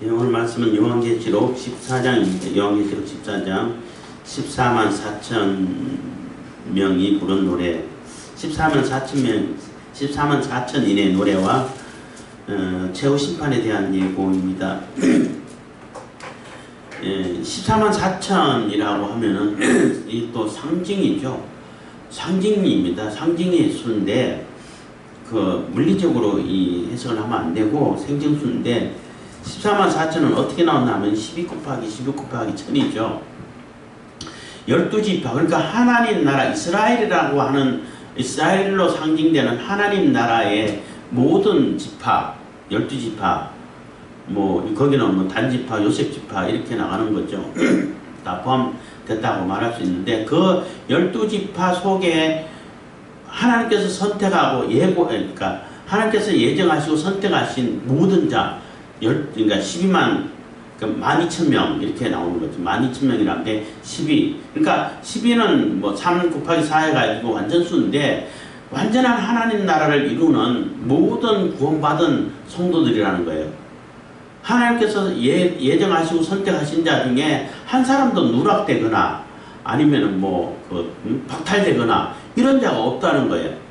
예, 오늘 말씀은 요한계시록 14장입니다. 요한계시록 14장 14만 4천 명이 부른 노래, 14만 4천인의 노래와 최후 심판에 대한 예고입니다. 14만 4천이라고 하면은 이 또 상징이죠. 상징입니다. 상징의 수인데 그 물리적으로 이 해석을 하면 안 되고 생징수인데 14만 4천은 어떻게 나왔나 하면 12 곱하기 12 곱하기 1000이죠. 12지파, 그러니까 하나님 나라 이스라엘이라고 하는 이스라엘로 상징되는 하나님 나라의 모든 지파, 12지파, 뭐 거기는 뭐 단지파, 요셉지파 이렇게 나가는 거죠. 다 포함됐다고 말할 수 있는데 그 12지파 속에 하나님께서 선택하고 그러니까 하나님께서 예정하시고 선택하신 모든 자, 그러니까 12만, 그러니까 12,000명 이렇게 나오는 거죠. 12,000명이라는 게 12. 그러니까 12는 뭐 3 곱하기 4 해가지고 완전수인데 완전한 하나님 나라를 이루는 모든 구원받은 성도들이라는 거예요. 하나님께서 예정하시고 선택하신 자 중에 한 사람도 누락되거나 아니면은 박탈되거나 이런 자가 없다는 거예요.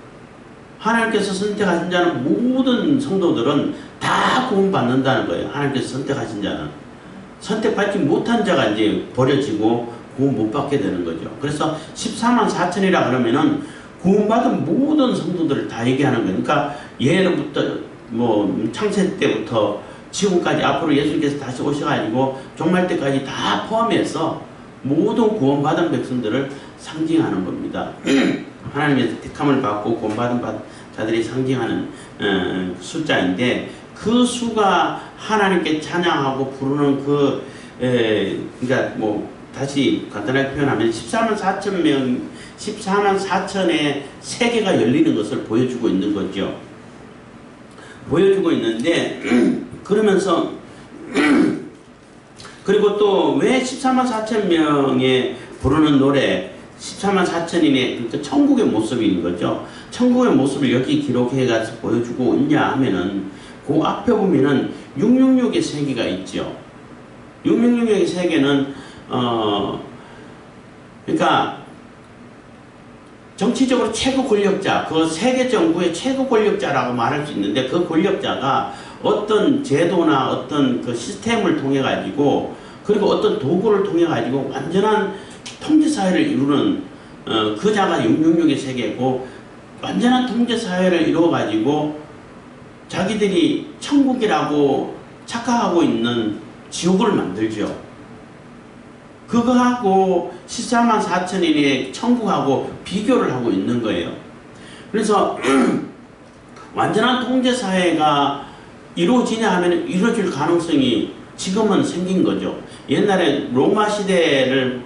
하나님께서 선택하신 자는 모든 성도들은 다 구원받는다는 거예요. 하나님께서 선택하신 자는. 선택받지 못한 자가 이제 버려지고 구원 못 받게 되는 거죠. 그래서 14만 4천이라 그러면은 구원받은 모든 성도들을 다 얘기하는 거예요. 그러니까 예로부터 창세 때부터 지금까지 앞으로 예수님께서 다시 오셔가지고 종말 때까지 다 포함해서 모든 구원받은 백성들을 상징하는 겁니다. 하나님의 택함을 받고 구원받은 자들이 상징하는 숫자인데 그 수가 하나님께 찬양하고 부르는 그러니까 다시 간단하게 표현하면 14만 4천 명, 14만 4천의 세계가 열리는 것을 보여주고 있는 거죠. 보여주고 있는데 그러면서 그리고 또 왜 14만 4천 명에 부르는 노래 14만 4천인의 그러니까 천국의 모습인 거죠. 천국의 모습을 여기 기록해가서 보여주고 있냐 하면은 그 앞에 보면은 666의 세계가 있죠. 666의 세계는 그러니까 정치적으로 최고 권력자, 그 세계 정부의 최고 권력자라고 말할 수 있는데 그 권력자가 어떤 제도나 어떤 그 시스템을 통해 가지고 그리고 어떤 도구를 통해 가지고 완전한 통제사회를 이루는 그 자가 666의 세계고 완전한 통제사회를 이루어 가지고 자기들이 천국이라고 착각하고 있는 지옥을 만들죠. 그거하고 14만 4천인의 천국하고 비교를 하고 있는 거예요. 그래서 완전한 통제사회가 이루어지냐 하면 이루어질 가능성이 지금은 생긴 거죠. 옛날에 로마 시대를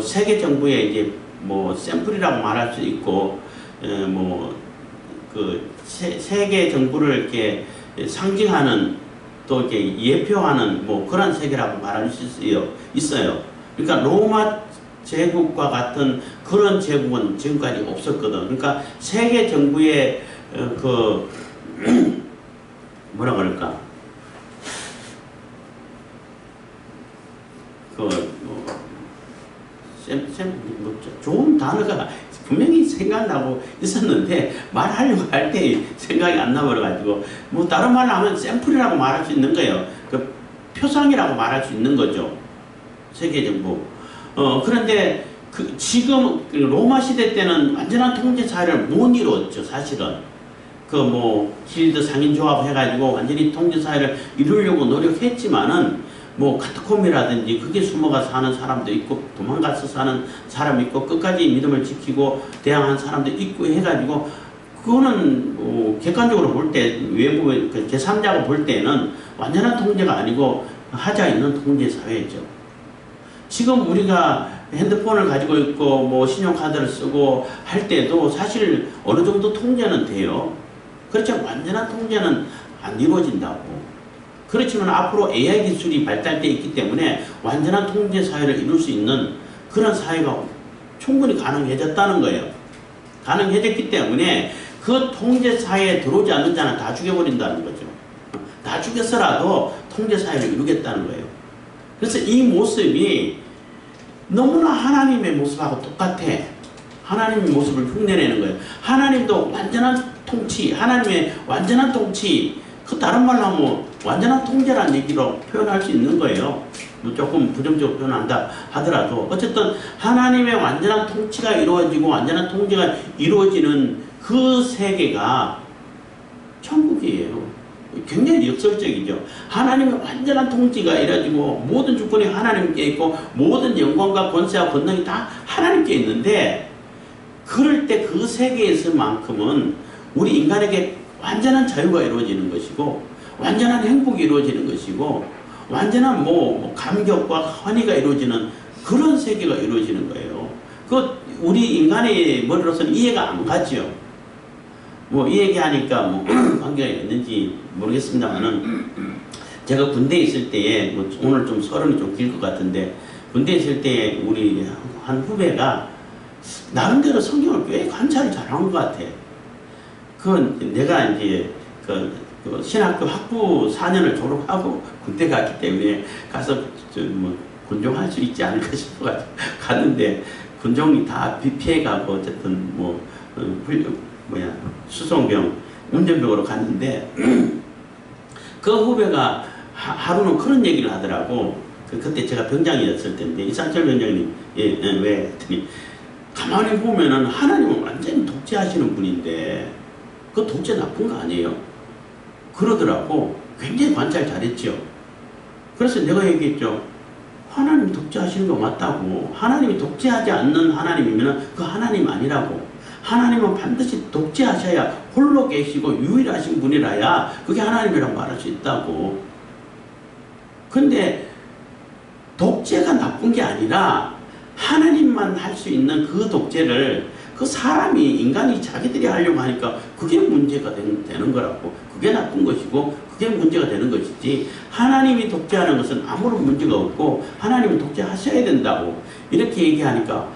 세계 정부의 이제 샘플이라고 말할 수 있고 세계 정부를 이렇게 상징하는 또 이렇게 예표하는 그런 세계라고 말할 수 있어요. 그러니까 로마 제국과 같은 그런 제국은 지금까지 없었거든. 그러니까 세계 정부의 뭐라 그럴까? 좋은 단어가 분명히 생각나고 있었는데 말하려고 할 때 생각이 안 나버려가지고 다른 말로 하면 샘플이라고 말할 수 있는 거예요. 그 표상이라고 말할 수 있는 거죠. 세계 정부. 그런데 지금 로마 시대 때는 완전한 통제 사회를 못 이루었죠. 사실은 길드 상인조합 해가지고 완전히 통제 사회를 이루려고 노력했지만은 카타콤이라든지 그게 숨어가 사는 사람도 있고 도망가서 사는 사람이 있고 끝까지 믿음을 지키고 대항한 사람도 있고 해가지고 그거는 객관적으로 볼 때 외부 제3자가 볼 때는 완전한 통제가 아니고 하자 있는 통제 사회죠. 지금 우리가 핸드폰을 가지고 있고 신용카드를 쓰고 할 때도 사실 어느 정도 통제는 돼요. 그렇지만 완전한 통제는 안 이루어진다고. 그렇지만 앞으로 AI 기술이 발달되어 있기 때문에 완전한 통제 사회를 이룰 수 있는 그런 사회가 충분히 가능해졌다는 거예요. 가능해졌기 때문에 그 통제 사회에 들어오지 않는 자는 다 죽여버린다는 거죠. 다 죽였어라도 통제사회를 이루겠다는 거예요. 그래서 이 모습이 너무나 하나님의 모습하고 똑같아. 하나님의 모습을 흉내내는 거예요. 하나님도 완전한 통치, 하나님의 완전한 통치, 그 다른 말로 하면 완전한 통제라는 얘기로 표현할 수 있는 거예요. 뭐 조금 부정적으로 표현한다 하더라도 어쨌든 하나님의 완전한 통치가 이루어지고 완전한 통제가 이루어지는 그 세계가 천국이에요. 굉장히 역설적이죠. 하나님의 완전한 통치가 이루어지고 모든 주권이 하나님께 있고 모든 영광과 권세와 권능이 다 하나님께 있는데 그럴 때 그 세계에서만큼은 우리 인간에게 완전한 자유가 이루어지는 것이고 완전한 행복이 이루어지는 것이고 완전한 감격과 환희가 이루어지는 그런 세계가 이루어지는 거예요. 그 우리 인간의 머리로서는 이해가 안 가죠. 이 얘기하니까 관계가 있는지 모르겠습니다만은 제가 군대에 있을 때에 오늘 좀 서론이 좀 길 것 같은데 군대에 있을 때에 우리 한 후배가 나름대로 성경을 꽤 관찰을 잘한 것 같아. 그건 내가 이제 신학교 학부 4년을 졸업하고 군대 갔기 때문에 가서 군종할 수 있지 않을까 싶어가지고 갔는데 군종이 다 피해가고 어쨌든 수송병, 운전병으로 갔는데 그 후배가 하루는 그런 얘기를 하더라고. 그때 제가 병장이었을 텐데 이상철 병장님 왜 했더니 가만히 보면은 하나님은 완전히 독재하시는 분인데 그 독재 나쁜 거 아니에요? 그러더라고. 굉장히 관찰 잘했죠. 그래서 내가 얘기했죠. 하나님이 독재하시는 거 맞다고. 하나님이 독재하지 않는 하나님이면 그 하나님 아니라고. 하나님은 반드시 독재하셔야 홀로 계시고 유일하신 분이라야 그게 하나님이라고 말할 수 있다고. 근데 독재가 나쁜 게 아니라 하나님만 할 수 있는 그 독재를 그 사람이 인간이 자기들이 하려고 하니까 그게 문제가 되는 거라고. 그게 나쁜 것이고 그게 문제가 되는 것이지 하나님이 독재하는 것은 아무런 문제가 없고 하나님은 독재하셔야 된다고 이렇게 얘기하니까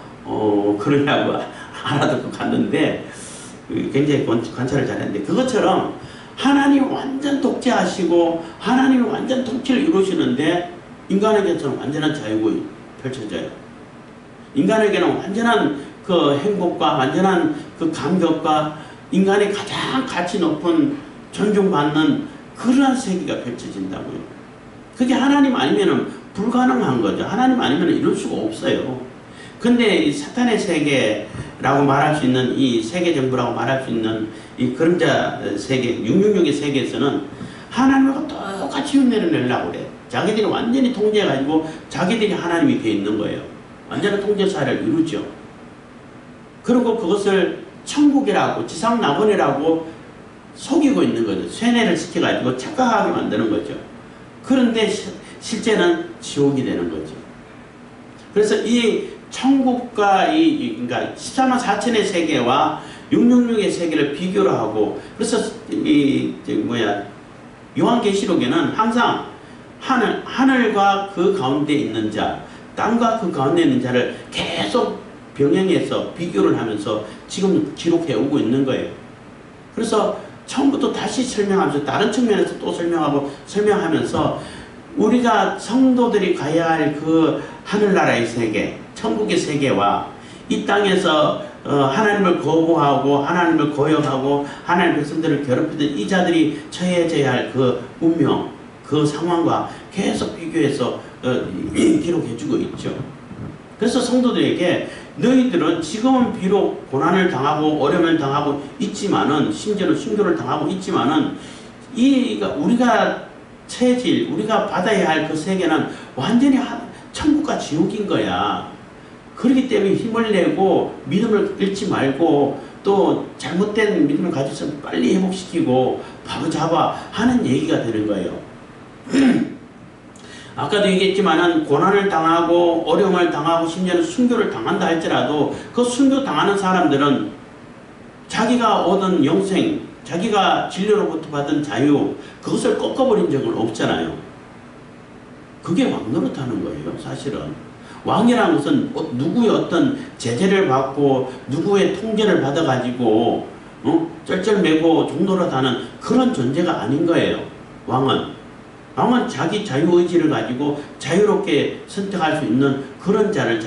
그러냐고 알아듣고 갔는데 굉장히 관찰을 잘했는데 그것처럼 하나님이 완전 독재하시고 하나님이 완전 통치를 이루시는데 인간에게서는 완전한 자유가 펼쳐져요. 인간에게는 완전한 그 행복과 완전한 그 감격과 인간의 가장 가치 높은 존중받는 그러한 세계가 펼쳐진다고요. 그게 하나님 아니면은 불가능한 거죠. 하나님 아니면 이룰 수가 없어요. 근데 이 사탄의 세계라고 말할 수 있는 이 세계 정부라고 말할 수 있는 이 그림자 세계, 666의 세계에서는 하나님과 똑같이 흉내를 내려고 그래. 자기들이 완전히 통제해가지고 자기들이 하나님이 되어 있는 거예요. 완전한 통제사를 이루죠. 그리고 그것을 천국이라고 지상낙원이라고 속이고 있는 거죠. 쇠뇌를 시켜가지고 착각하게 만드는 거죠. 그런데 실제는 지옥이 되는 거죠. 그래서 이 천국과 그러니까 14만 4천의 세계와 666의 세계를 비교를 하고 그래서 요한계시록에는 항상 하늘과 그 가운데 있는 자, 땅과 그 가운데 있는 자를 계속 병행해서 비교를 하면서 지금 기록해 오고 있는 거예요. 그래서 처음부터 다시 설명하면서 다른 측면에서 또 설명하면서 우리가 성도들이 가야 할 그 하늘나라의 세계, 천국의 세계와 이 땅에서 하나님을 거부하고 하나님을 거역하고 하나님의 백성들을 괴롭히던 이 자들이 처해져야 할 그 운명, 그 상황과 계속 비교해서 기록해주고 있죠. 그래서 성도들에게 너희들은 지금은 비록 고난을 당하고 어려움을 당하고 있지만은 심지어는 순교를 당하고 있지만은 우리가 체질, 우리가 받아야 할 그 세계는 완전히 천국과 지옥인 거야. 그렇기 때문에 힘을 내고 믿음을 잃지 말고 또 잘못된 믿음을 가져서 빨리 회복시키고 바로잡아 하는 얘기가 되는 거예요. 아까도 얘기했지만은 고난을 당하고 어려움을 당하고 심지어는 순교를 당한다 할지라도 그 순교 당하는 사람들은 자기가 얻은 영생, 자기가 진료로부터 받은 자유 그것을 꺾어버린 적은 없잖아요. 그게 왕 노릇하는 거예요. 사실은 왕이라는 것은 누구의 어떤 제재를 받고 누구의 통제를 받아가지고 쩔쩔매고 종노릇하는 그런 존재가 아닌 거예요. 왕은 왕은 자기 자유의지를 가지고 자유롭게 선택할 수 있는 그런 자를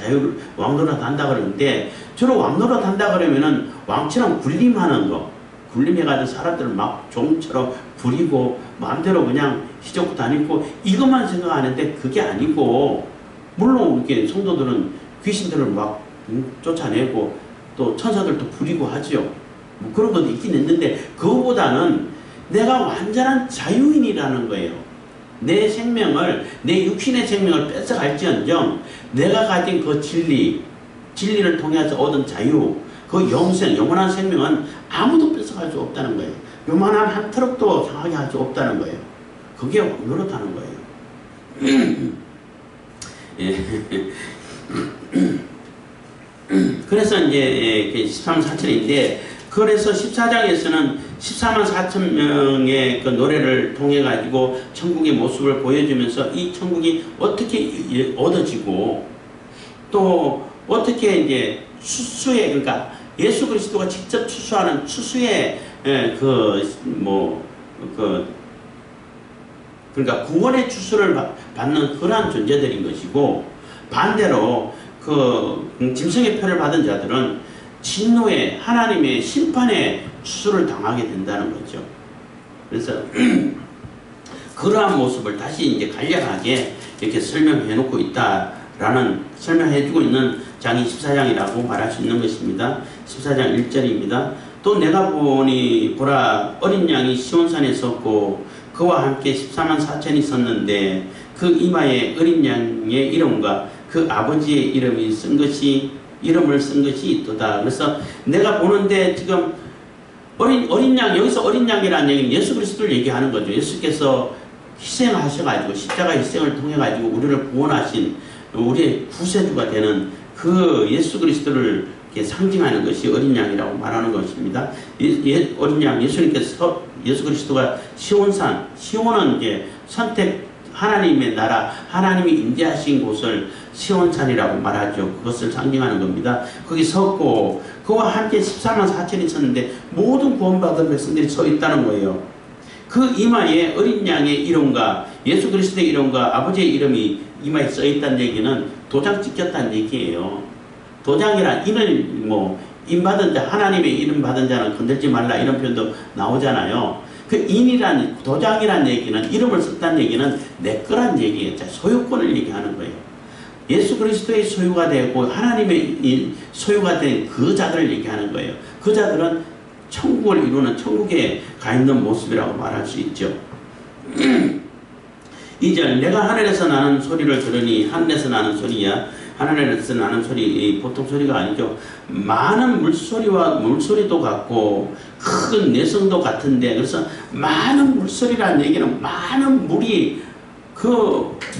왕노릇 한다 그러는데, 주로 왕노릇 한다 그러면은 왕처럼 군림하는 거, 군림해가지고 사람들을 막 종처럼 부리고 마음대로 그냥 휘젓고 다니고 이것만 생각하는데, 그게 아니고, 물론 이렇게 성도들은 귀신들을 막 쫓아내고 또 천사들도 부리고 하죠. 뭐 그런 것도 있긴 있는데, 그거보다는 내가 완전한 자유인이라는 거예요. 내 생명을, 내 육신의 생명을 뺏어갈지언정 내가 가진 그 진리를 통해서 얻은 자유, 그 영원한 생명은 아무도 뺏어갈 수 없다는 거예요. 요만한 한 트럭도 상하게 할 수 없다는 거예요. 그게 노릇하는 거예요. 예. 그래서 이제 13만 4천인데, 그래서 14장에서는 14만 4천 명의 그 노래를 통해 가지고 천국의 모습을 보여주면서 이 천국이 어떻게 얻어지고 또 어떻게 이제 추수의, 그러니까 예수 그리스도가 직접 추수하는 추수의 그러니까 구원의 추수를 받는 그러한 존재들인 것이고, 반대로 그 짐승의 표를 받은 자들은 진노의 하나님의 심판의 추수를 당하게 된다는 거죠. 그래서 그러한 모습을 다시 이제 간략하게 이렇게 설명해 놓고 있다라는, 설명해 주고 있는 장이 14장이라고 말할 수 있는 것입니다. 14장 1절입니다. 또 내가 보니 보라, 어린 양이 시온산에 섰고 그와 함께 14만 4천이 섰는데 그 이마에 어린 양의 이름과 그 아버지의 이름을 쓴 것이 있도다. 그래서 내가 보는데 지금 어린 양, 여기서 어린 양이라는 얘기는 예수 그리스도를 얘기하는 거죠. 예수께서 희생하셔가지고 십자가 희생을 통해 가지고 우리를 구원하신 우리의 구세주가 되는 그 예수 그리스도를 이렇게 상징하는 것이 어린 양이라고 말하는 것입니다. 어린 양, 예수님께서, 예수 그리스도가 시온은 이제 선택, 하나님의 나라, 하나님이 임재하신 곳을 시온산이라고 말하죠. 그것을 상징하는 겁니다. 거기 섰고 그와 함께 14만 4천이 섰는데 모든 구원받은 백성들이 서 있다는 거예요. 그 이마에 어린 양의 이름과 예수 그리스도의 이름과 아버지의 이름이 이마에 써 있다는 얘기는 도장 찍혔다는 얘기예요. 도장이란 인 받은 자, 하나님의 이름 받은 자는 건들지 말라, 이런 표현도 나오잖아요. 그 인이란, 도장이란 얘기는, 이름을 썼다는 얘기는 내 거란 얘기예요. 소유권을 얘기하는 거예요. 예수 그리스도의 소유가 되고 하나님의 소유가 된 그 자들을 얘기하는 거예요. 그 자들은 천국을 이루는, 천국에 가 있는 모습이라고 말할 수 있죠. 2절, 내가 하늘에서 나는 소리를 들으니, 하늘에서 나는 소리야. 하늘에서 나는 소리, 보통 소리가 아니죠. 많은 물소리도 같고 큰 내성도 같은데, 그래서 많은 물소리라는 얘기는 많은 물이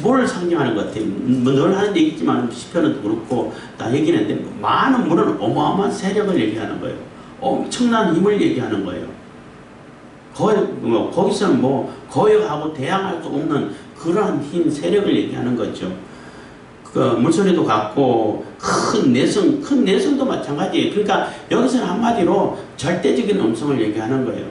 뭘 상징하는 것 같아요. 늘 하는 얘기지만 시편은 그렇고 다 얘기했는데, 많은 물은 어마어마한 세력을 얘기하는 거예요. 엄청난 힘을 얘기하는 거예요. 거기서는 거역하고 대항할 수 없는 그러한 힘, 세력을 얘기하는 거죠. 그 물소리도 같고 큰 내성도 마찬가지예요. 그러니까 여기서는 한마디로 절대적인 음성을 얘기하는 거예요.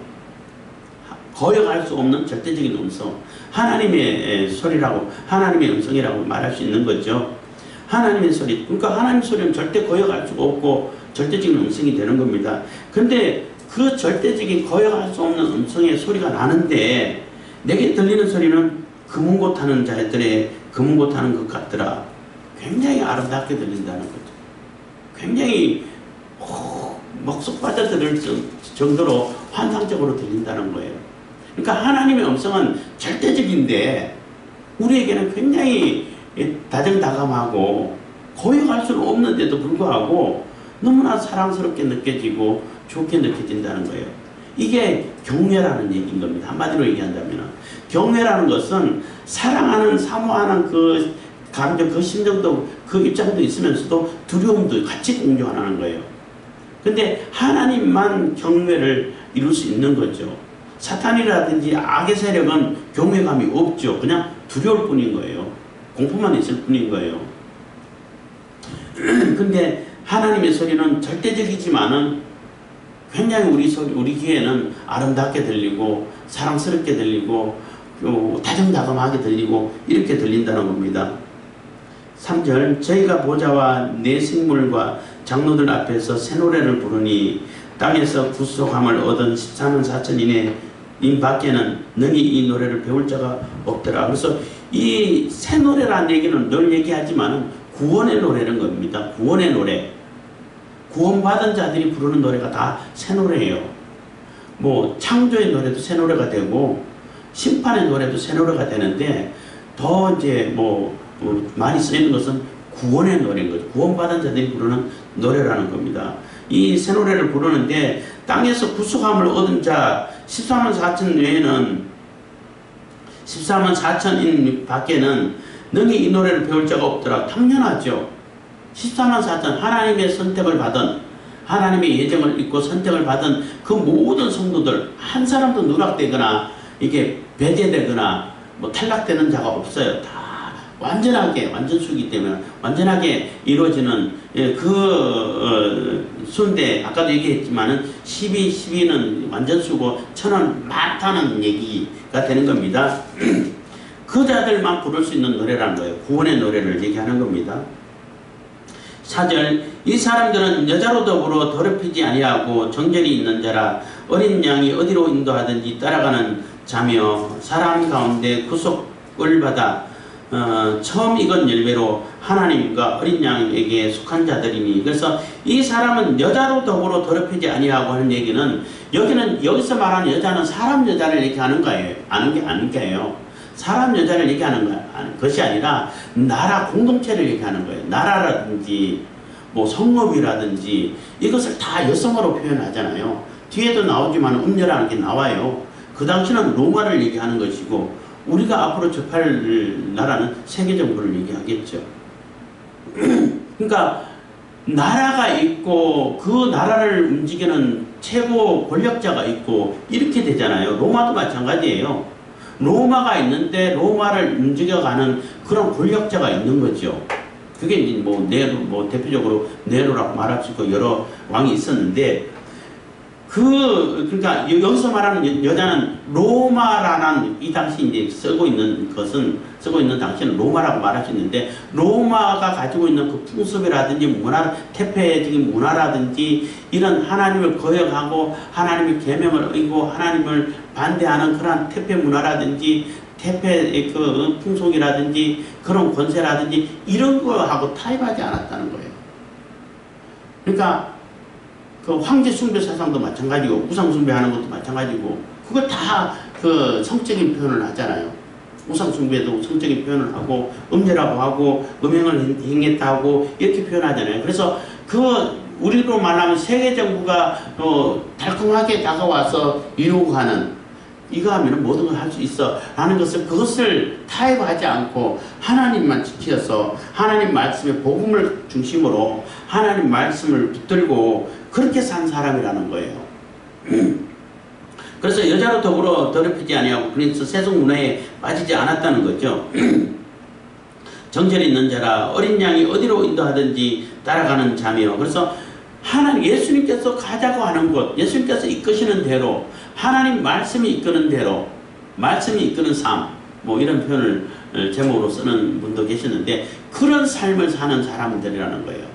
거역할 수 없는 절대적인 음성, 하나님의 소리라고, 하나님의 음성이라고 말할 수 있는 거죠. 하나님의 소리, 그러니까 하나님의 소리는 절대 거역할 수가 없고 절대적인 음성이 되는 겁니다. 근데 그 절대적인 거역할 수 없는 음성의 소리가 나는데, 내게 들리는 소리는 금은고 타는 자들의 금은고 타는 것 같더라. 굉장히 아름답게 들린다는 거죠. 굉장히 쏙 빠져들을 정도로 환상적으로 들린다는 거예요. 그러니까 하나님의 음성은 절대적인데 우리에게는 굉장히 다정다감하고 거역할 수는 없는데도 불구하고 너무나 사랑스럽게 느껴지고 좋게 느껴진다는 거예요. 이게 경외라는 얘기인 겁니다. 한마디로 얘기한다면 경외라는 것은 사랑하는, 사모하는 그 감정, 그 심정도, 그 입장도 있으면서도 두려움도 같이 공존하는 거예요. 근데 하나님만 경외를 이룰 수 있는 거죠. 사탄이라든지 악의 세력은 경외감이 없죠. 그냥 두려울 뿐인 거예요. 공포만 있을 뿐인 거예요. 근데 하나님의 소리는 절대적이지만은 굉장히 우리 귀에는 아름답게 들리고 사랑스럽게 들리고 다정다감하게 들리고 이렇게 들린다는 겁니다. 3절 저희가 보좌와 내 생물과 장로들 앞에서 새 노래를 부르니 땅에서 구속함을 얻은 14만 4천인의 인 밖에는 능히 이 노래를 배울 자가 없더라. 그래서 이 새 노래라는 얘기는 늘 얘기하지만 구원의 노래는 겁니다. 구원의 노래. 구원받은 자들이 부르는 노래가 다 새 노래예요. 뭐 창조의 노래도 새 노래가 되고 심판의 노래도 새 노래가 되는데 더 이제 많이 쓰이는 것은 구원의 노래인 거죠. 구원받은 자들이 부르는 노래라는 겁니다. 이 새 노래를 부르는데 땅에서 구속함을 얻은 자 14만 4천 외에는 14만 4천인 밖에는 능히 이 노래를 배울 자가 없더라. 당연하죠. 14만 4천 하나님의 선택을 받은 하나님의 예정을 잊고 선택을 받은 그 모든 성도들 한 사람도 누락되거나 이게 배제되거나 탈락되는 자가 없어요. 다 완전하게 완전수이기 때문에 완전하게 이루어지는 수인데 아까도 얘기했지만은 12는 완전수고 1000은 많다는 얘기가 되는 겁니다. 그 자들만 부를 수 있는 노래라는 거예요. 구원의 노래를 얘기하는 겁니다. 4절 이 사람들은 여자로 더불어 더럽히지 아니하고 정절이 있는 자라 어린 양이 어디로 인도하든지 따라가는 자며 사람 가운데 구속을 받아 처음 익은 열매로 하나님과 어린 양에게 속한 자들이니. 그래서 이 사람은 여자로 더불어 더럽히지 아니하고 하는 얘기는 여기서 말하는 여자는 사람 여자를 얘기하는 거예요. 아는 게요. 사람 여자를 얘기하는 것이 아니라 나라 공동체를 얘기하는 거예요. 나라라든지 성읍이라든지 이것을 다 여성으로 표현하잖아요. 뒤에도 나오지만 음녀라는 게 나와요. 그 당시는 로마를 얘기하는 것이고 우리가 앞으로 접할 나라는 세계정부를 얘기하겠죠. 그러니까 나라가 있고 그 나라를 움직이는 최고 권력자가 있고 이렇게 되잖아요. 로마도 마찬가지예요. 로마가 있는데 로마를 움직여가는 그런 권력자가 있는 거죠. 그게 이제 네로, 대표적으로 네로라고 말할 수 있고 여러 왕이 있었는데 그러니까 여기서 말하는 여자는 로마라는 이 당시 이제 쓰고 있는 당시는 로마라고 말할 수 있는데 로마가 가지고 있는 그 풍습이라든지 태폐적인 문화라든지 이런 하나님을 거역하고 하나님의 계명을 어기고 하나님을 반대하는 그러한 태폐 문화라든지 태폐의 그 풍속이라든지 그런 권세라든지 이런 거하고 타협하지 않았다는 거예요. 그러니까 그 황제 숭배 사상도 마찬가지고 우상 숭배하는 것도 마찬가지고 그거 다 그 성적인 표현을 하잖아요. 우상 숭배도 성적인 표현을 하고 음녀라고 하고 음행을 행했다고 이렇게 표현하잖아요. 그래서 우리로 말하면 세계 정부가 달콤하게 다가와서 이루고 가는 이거 하면 모든 걸 할 수 있어 라는 그것을 타협하지 않고 하나님만 지켜서 하나님 말씀의 복음을 중심으로 하나님 말씀을 붙들고 그렇게 산 사람이라는 거예요. 그래서 여자로 더불어 더럽히지 아니하고 그래서 세속 문화에 빠지지 않았다는 거죠. 정절이 있는 자라 어린 양이 어디로 인도하든지 따라가는 자며. 그래서 예수님께서 가자고 하는 곳, 예수님께서 이끄시는 대로 하나님 말씀이 이끄는 대로 말씀이 이끄는 삶 이런 표현을 제목으로 쓰는 분도 계시는데 그런 삶을 사는 사람들이라는 거예요.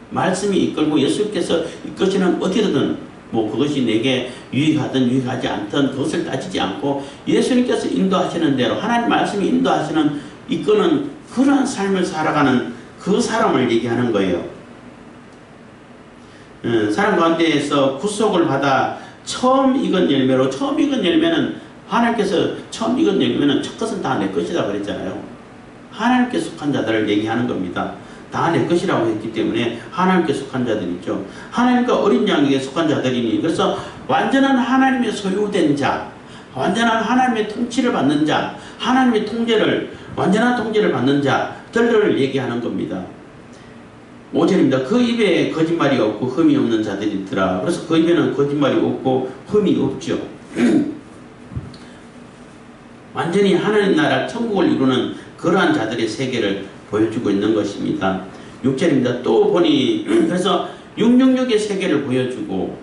말씀이 이끌고 예수님께서 이끄시는 어디든 그것이 내게 유익하든 유익하지 않든 그것을 따지지 않고 예수님께서 인도하시는 대로 하나님 말씀이 이끄는 그러한 삶을 살아가는 그 사람을 얘기하는 거예요. 사람 가운데에서 구속을 받아 처음 익은 열매로 처음 익은 열매는 하나님께서 처음 익은 열매는 첫 것은 다 내 것이다 그랬잖아요. 하나님께 속한 자들을 얘기하는 겁니다. 다 내 것이라고 했기 때문에 하나님께 속한 자들이죠. 하나님과 어린 양에게 속한 자들이니 그래서 완전한 하나님의 소유된 자, 완전한 하나님의 통치를 받는 자, 하나님의 완전한 통제를 받는 자들을 얘기하는 겁니다. 5절입니다. 그 입에 거짓말이 없고 흠이 없는 자들이 있더라. 그래서 그 입에는 거짓말이 없고 흠이 없죠. 완전히 하나님 나라 천국을 이루는 그러한 자들의 세계를 보여주고 있는 것입니다. 6절입니다. 또 보니 그래서 666의 세계를 보여주고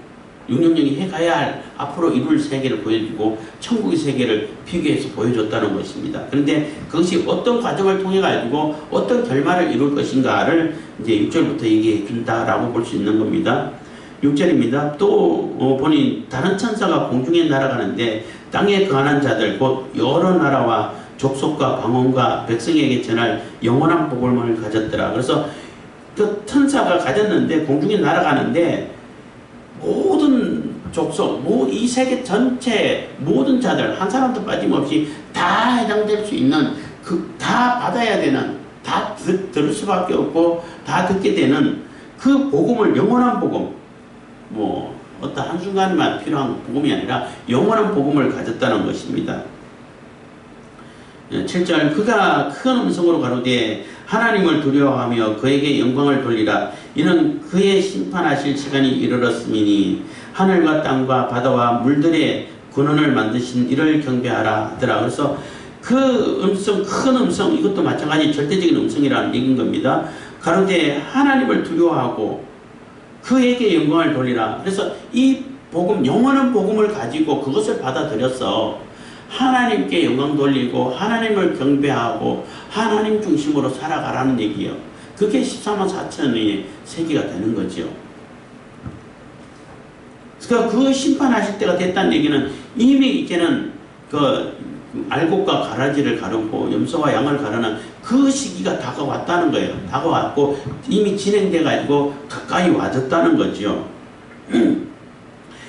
666이 해가야 할 앞으로 이룰 세계를 보여주고 천국의 세계를 비교해서 보여줬다는 것입니다. 그런데 그것이 어떤 과정을 통해 가지고 어떤 결말을 이룰 것인가를 이제 6절부터 얘기해 준다라고 볼 수 있는 겁니다. 6절입니다. 또 보니 다른 천사가 공중에 날아가는데 땅에 거하는 자들 곧 여러 나라와 족속과 방언과 백성에게 전할 영원한 복음을 가졌더라. 그래서 그 천사가 가졌는데 공중에 날아가는데 모든 족속, 이 세계 전체 모든 자들 한 사람도 빠짐없이 다 해당될 수 있는 다 받아야 되는, 다 들을 수밖에 없고 다 듣게 되는 그 복음을, 영원한 복음, 어떤 한순간만 필요한 복음이 아니라 영원한 복음을 가졌다는 것입니다. 7절 그가 큰 음성으로 가로되 하나님을 두려워하며 그에게 영광을 돌리라. 이는 그의 심판하실 시간이 이르렀음이니 하늘과 땅과 바다와 물들의 근원을 만드신 이를 경배하라 하더라. 그래서 그 음성, 큰 음성, 이것도 마찬가지 절대적인 음성이라는 얘기인 겁니다. 가로되 하나님을 두려워하고 그에게 영광을 돌리라. 그래서 이 복음, 영원한 복음을 가지고 그것을 받아들여서 하나님께 영광 돌리고 하나님을 경배하고 하나님 중심으로 살아가라는 얘기예요. 그게 14만 4천의 세계가 되는 거죠. 그러니까 그 심판하실 때가 됐다는 얘기는 이미 이제는 그 알곡과 가라지를 가르고 염소와 양을 가르는 그 시기가 다가왔다는 거예요. 다가왔고 이미 진행돼 가지고 가까이 와졌다는 거죠.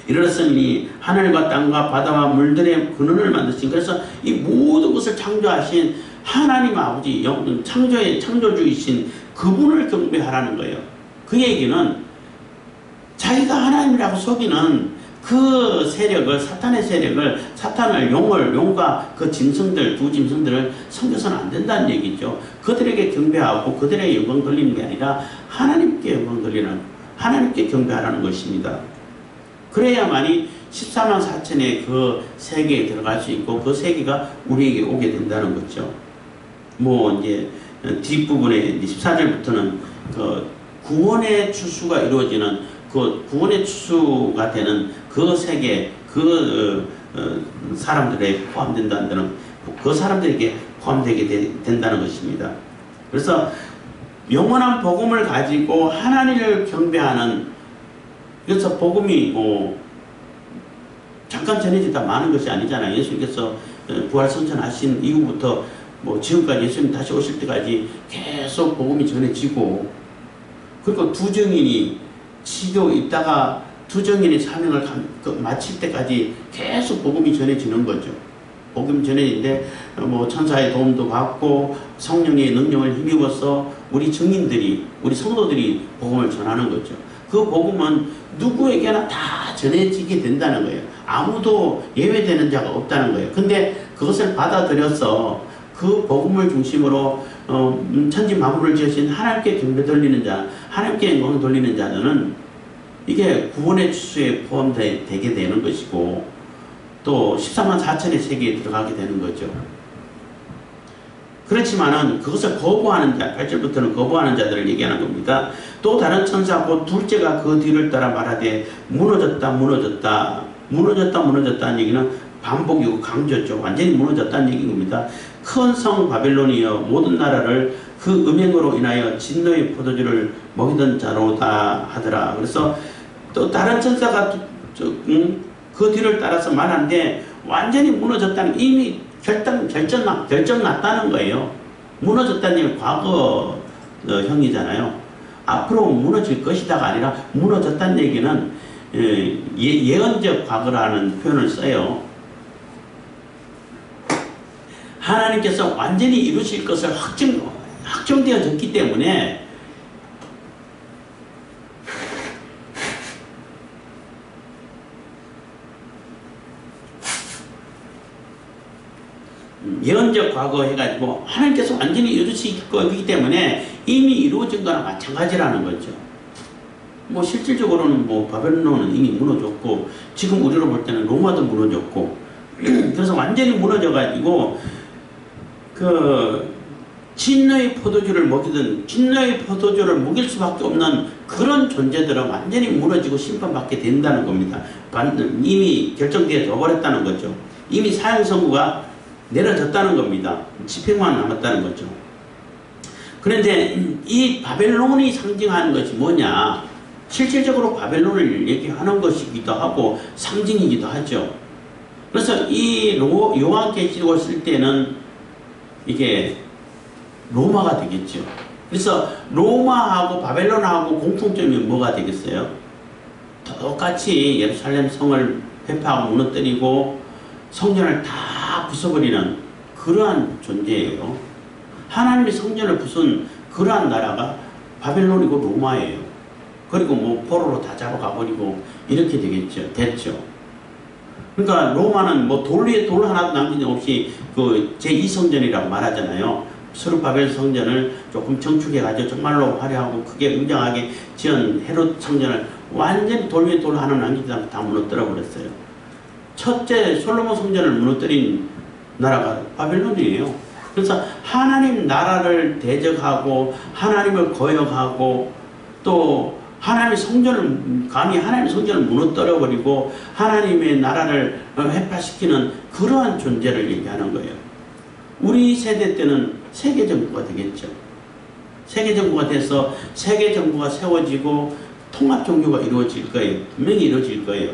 이르렀으니 하늘과 땅과 바다와 물들의 근원을 만드신, 그래서 이 모든 것을 창조하신 하나님 아버지, 창조의 창조주이신 그분을 경배하라는 거예요. 그 얘기는 자기가 하나님이라고 속이는 그 세력을, 사탄의 세력을, 사탄을, 용과 그 짐승들, 두 짐승들을 섬겨서는 안 된다는 얘기죠. 그들에게 경배하고 그들에게 영광 돌리는 게 아니라 하나님께 영광 돌리는, 하나님께 경배하라는 것입니다. 그래야만이 14만 4천의 그 세계에 들어갈 수 있고 그 세계가 우리에게 오게 된다는 거죠. 이제 뒷부분에 14절부터는 그 구원의 추수가 이루어지는, 그 구원의 추수가 되는 그 세계, 사람들에 포함된다는, 그 사람들에게 포함되게 된다는 것입니다. 그래서 영원한 복음을 가지고 하나님을 경배하는, 그래서 복음이 잠깐 전해지다 마는 것이 아니잖아요. 예수님께서 부활 선천하신 이후부터 지금까지 예수님 다시 오실 때까지 계속 복음이 전해지고, 그리고 두 증인이 지도 있다가 두 증인의 사명을 마칠 때까지 계속 복음이 전해지는 거죠. 복음이 전해지는데 천사의 도움도 받고 성령의 능력을 힘입어서 우리 증인들이, 우리 성도들이 복음을 전하는 거죠. 그 복음은 누구에게나 다 전해지게 된다는 거예요. 아무도 예외되는 자가 없다는 거예요. 근데 그것을 받아들여서 그 복음을 중심으로 천지 만물을 지으신 하나님께 경배 돌리는 자, 하나님께 영광 돌리는 자들은 이게 구원의 추수에 포함되게 되는 것이고 또 14만 4천의 세계에 들어가게 되는 거죠. 그렇지만은 그것을 거부하는 자, 8절부터는 거부하는 자들을 얘기하는 겁니다. 또 다른 천사 곧 둘째가 그 뒤를 따라 말하되 무너졌다 무너졌다 무너졌다 무너졌다는 얘기는 반복이고 강조죠. 완전히 무너졌다는 얘기인 겁니다. 큰 성 바벨론이여 모든 나라를 그 음행으로 인하여 진노의 포도주를 먹이던 자로다 하더라. 그래서 또 다른 천사가 그 뒤를 따라서 말하는데 완전히 무너졌다는, 이미 결정 났다는 거예요. 무너졌다는 얘기는 과거형이잖아요. 앞으로 무너질 것이다가 아니라 무너졌다는 얘기는 예언적 과거라는 표현을 써요. 하나님께서 완전히 이루실 것을 확정되어졌기 때문에 예언적 과거 해가지고 하나님께서 완전히 이루실 거기 때문에 이미 이루어진 거나 마찬가지라는 거죠. 실질적으로는 바벨론은 이미 무너졌고 지금 우리로 볼 때는 로마도 무너졌고 그래서 완전히 무너져가지고 진노의 포도주를 먹이든 진노의 포도주를 먹일 수밖에 없는 그런 존재들은 완전히 무너지고 심판받게 된다는 겁니다. 이미 결정되어 버렸다는 거죠. 이미 사형 선고가 내려졌다는 겁니다. 집행만 남았다는 거죠. 그런데 이 바벨론이 상징하는 것이 뭐냐? 실질적으로 바벨론을 얘기하는 것이기도 하고 상징이기도 하죠. 그래서 이 요한계시록을 쓸 때는 이게 로마가 되겠죠. 그래서 로마하고 바벨론하고 공통점이 뭐가 되겠어요? 똑같이 예루살렘 성을 회파하고 무너뜨리고 성전을 다 부숴버리는 그러한 존재예요. 하나님의 성전을 부순 그러한 나라가 바벨론이고 로마예요. 그리고 뭐 포로로 다 잡아가버리고 이렇게 됐죠. 그러니까 로마는 뭐 돌 위에 돌 하나도 남긴 적 없이 그 제2성전이라고 말하잖아요. 스룹바벨 성전을 조금 정축해가지고 정말로 화려하고 크게 웅장하게 지은 헤롯 성전을 완전히 돌 위에 돌 하나 남기지 않고 다 무너뜨려 버렸어요. 첫째 솔로몬 성전을 무너뜨린 나라가 바벨론이에요. 그래서 하나님 나라를 대적하고 하나님을 거역하고 또 하나님의 성전을 감히 하나님의 성전을 무너뜨려 버리고 하나님의 나라를 회파시키는 그러한 존재를 얘기하는 거예요. 우리 세대 때는 세계정부가 되겠죠. 세계정부가 돼서 세계정부가 세워지고 통합종교가 이루어질 거예요. 분명히 이루어질 거예요.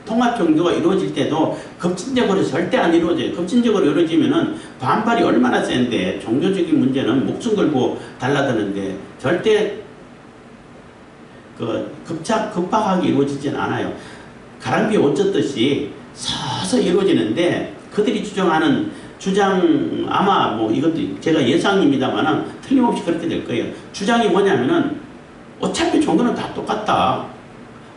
통합종교가 이루어질 때도 급진적으로 절대 안 이루어져요. 급진적으로 이루어지면은 반발이 얼마나 센데 종교적인 문제는 목숨 걸고 달라드는데 절대 급박하게 이루어지진 않아요. 가랑비에 옷 젖듯이 서서 이루어지는데 그들이 주장 아마 뭐 이것도 제가 예상입니다만은 틀림없이 그렇게 될 거예요. 주장이 뭐냐면은 어차피 종교는 다 똑같다.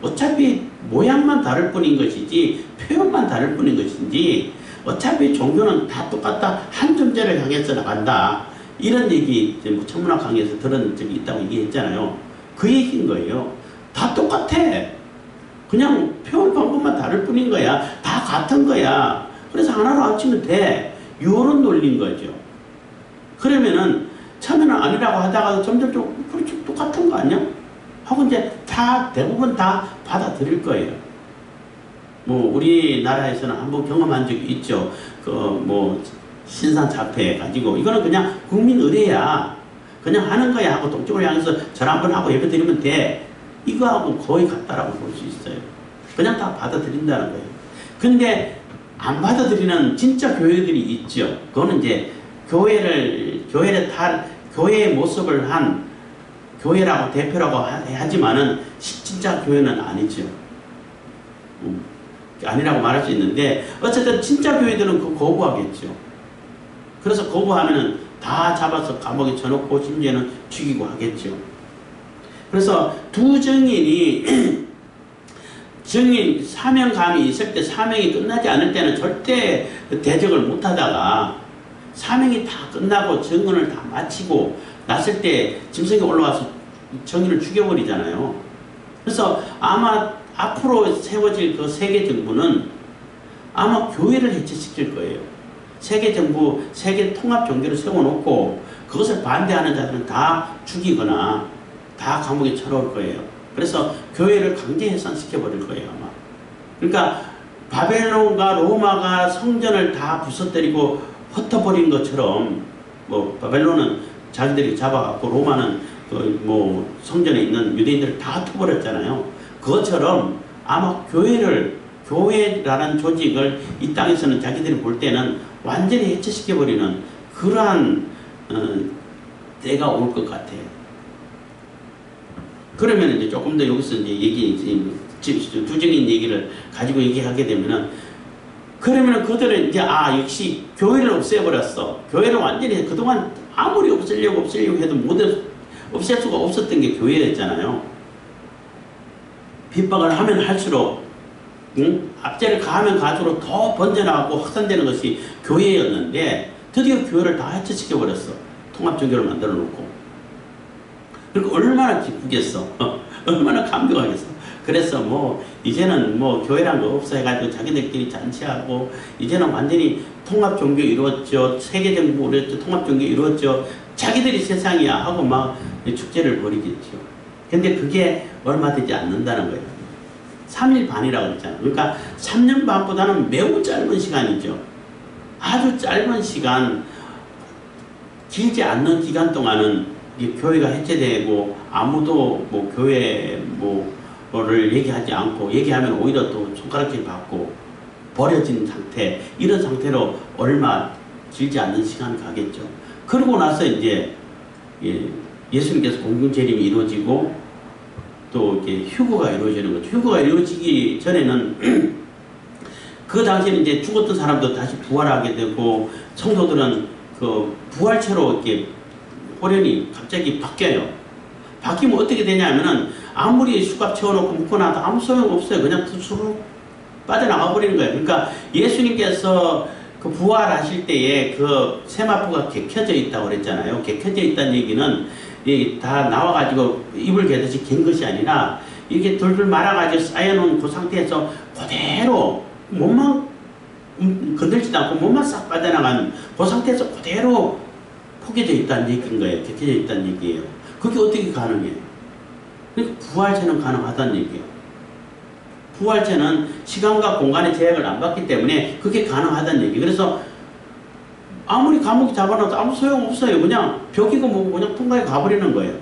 어차피 모양만 다를 뿐인 것이지 표현만 다를 뿐인 것인지 어차피 종교는 다 똑같다. 한 존재를 향해서 나간다. 이런 얘기 천문학 강의에서 들은 적이 있다고 얘기했잖아요. 그 얘기인 거예요. 다 똑같아. 그냥 표현 방법만 다를 뿐인 거야. 다 같은 거야. 그래서 하나로 합치면 돼. 이런 논리인 거죠. 그러면은 처음에는 아니라고 하다가도 점점 좀 그렇죠. 똑같은 거 아니야? 하고 이제 대부분 다 받아들일 거예요. 뭐 우리나라에서는 한번 경험한 적이 있죠. 신산잡회 가지고 이거는 그냥 국민 의례야. 그냥 하는 거야 하고 동쪽을 향해서 절 한번 하고 예배 드리면 돼. 이거하고 거의 같다라고 볼 수 있어요. 그냥 다 받아들인다는 거예요. 근데 안 받아들이는 진짜 교회들이 있죠. 그거는 이제 교회의 모습을 한 교회라고 대표라고 하지만은 진짜 교회는 아니죠. 아니라고 말할 수 있는데 어쨌든 진짜 교회들은 그거 거부하겠죠. 그래서 거부하면은 다 잡아서 감옥에 쳐놓고 심지어는 죽이고 하겠죠. 그래서 두 증인이 사명감이 있을 때 사명이 끝나지 않을 때는 절대 대적을 못하다가 사명이 다 끝나고 증언을 다 마치고 났을 때 짐승이 올라와서 정의를 죽여버리잖아요. 그래서 아마 앞으로 세워질 그 세계정부는 아마 교회를 해체시킬 거예요. 세계정부, 세계통합종교를 세워놓고 그것을 반대하는 자들은 다 죽이거나 다 감옥에 쳐넣을 거예요. 그래서 교회를 강제 해산시켜버릴 거예요, 아마. 그러니까 바벨론과 로마가 성전을 다 부숴뜨리고 흩어버린 것처럼, 뭐 바벨론은 자기들이 잡아갖고 로마는 성전에 있는 유대인들을 다 흩어버렸잖아요. 그것처럼 아마 교회라는 조직을 이 땅에서는 자기들이 볼 때는 완전히 해체시켜버리는 그러한 때가 올 것 같아요. 그러면 이제 조금 더 여기서 이제 두적인 얘기를 가지고 얘기하게 되면은, 그러면은 그들은 이제 역시 교회를 없애버렸어. 교회를 완전히 그동안 아무리 없애려고 해도 없앨 수가 없었던 게 교회였잖아요. 핍박을 하면 할수록, 압제를 가하면 갈수록 더 번져나가고 확산되는 것이 교회였는데 드디어 교회를 다 해체시켜버렸어. 통합종교를 만들어 놓고. 그리고 얼마나 기쁘겠어. 얼마나 감격하겠어. 그래서 이제는 교회란 거 없어 해가지고 자기들끼리 잔치하고 이제는 완전히 통합종교 이루었죠. 세계정부 이루었죠. 통합종교 이루었죠. 자기들이 세상이야 하고 막 축제를 벌이겠죠. 근데 그게 얼마 되지 않는다는 거예요. 3일 반이라고 그랬잖아요. 그러니까 3년 반보다는 매우 짧은 시간이죠. 아주 짧은 시간, 길지 않는 기간 동안은 교회가 해체되고 아무도 뭐 교회 뭐를 얘기하지 않고, 얘기하면 오히려 또 손가락질 받고 버려진 상태, 이런 상태로 얼마 길지 않는 시간 가겠죠. 그러고 나서 이제 예수님께서 공중재림이 이루어지고 또 이렇게 휴거가 이루어지는 거죠. 휴거가 이루어지기 전에는 그 당시에는 이제 죽었던 사람도 다시 부활하게 되고, 성도들은 그 부활체로 이렇게 호련이 갑자기 바뀌어요. 바뀌면 어떻게 되냐면은 아무리 수갑 채워놓고 묶어놔도 아무 소용없어요. 그냥 수로 빠져나가 버리는 거예요. 그러니까 예수님께서 그 부활하실 때에 그 세마포가 개켜져 있다고 그랬잖아요. 개켜져 있다는 얘기는 이게 다 나와가지고 입을 개듯이 갠 것이 아니라 이렇게 돌돌 말아가지고 쌓여놓은 그 상태에서 그대로 몸만 건들지도 않고 몸만 싹 빠져나간 그 상태에서 그대로 포개져 있다는 얘기인 거예요. 개켜져 있다는 얘기예요. 그게 어떻게 가능해요? 그러니까 부활체는 가능하다는 얘기예요. 부활체는 시간과 공간의 제약을 안 받기 때문에 그게 가능하다는 얘기. 그래서 아무리 감옥에 잡아놔도 아무 소용없어요. 그냥 벽이고 뭐고 그냥 통과해 가버리는 거예요.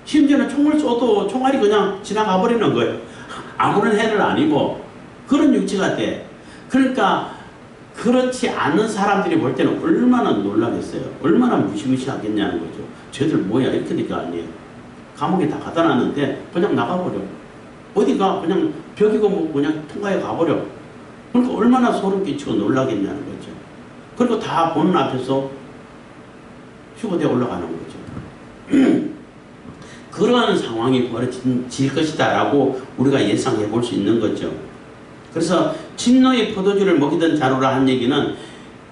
심지어는 총을 쏘도 총알이 그냥 지나가 버리는 거예요. 아무런 해를 안 입어. 그런 육체가 돼. 그러니까 그렇지 않은 사람들이 볼 때는 얼마나 놀라겠어요. 얼마나 무시무시하겠냐는 거죠. 쟤들 뭐야 이렇게 될 거 아니에요. 감옥에 다 갖다 놨는데 그냥 나가버려. 어디가 그냥 벽이고 뭐 그냥 통과해 가버려. 그러니까 얼마나 소름 끼치고 놀라겠냐는 거죠. 그리고 다 보는 앞에서 휴거되어 올라가는 거죠. 그런 상황이 벌어질 것이다 라고 우리가 예상해 볼 수 있는 거죠. 그래서 진노의 포도주를 먹이던 자로라 한 얘기는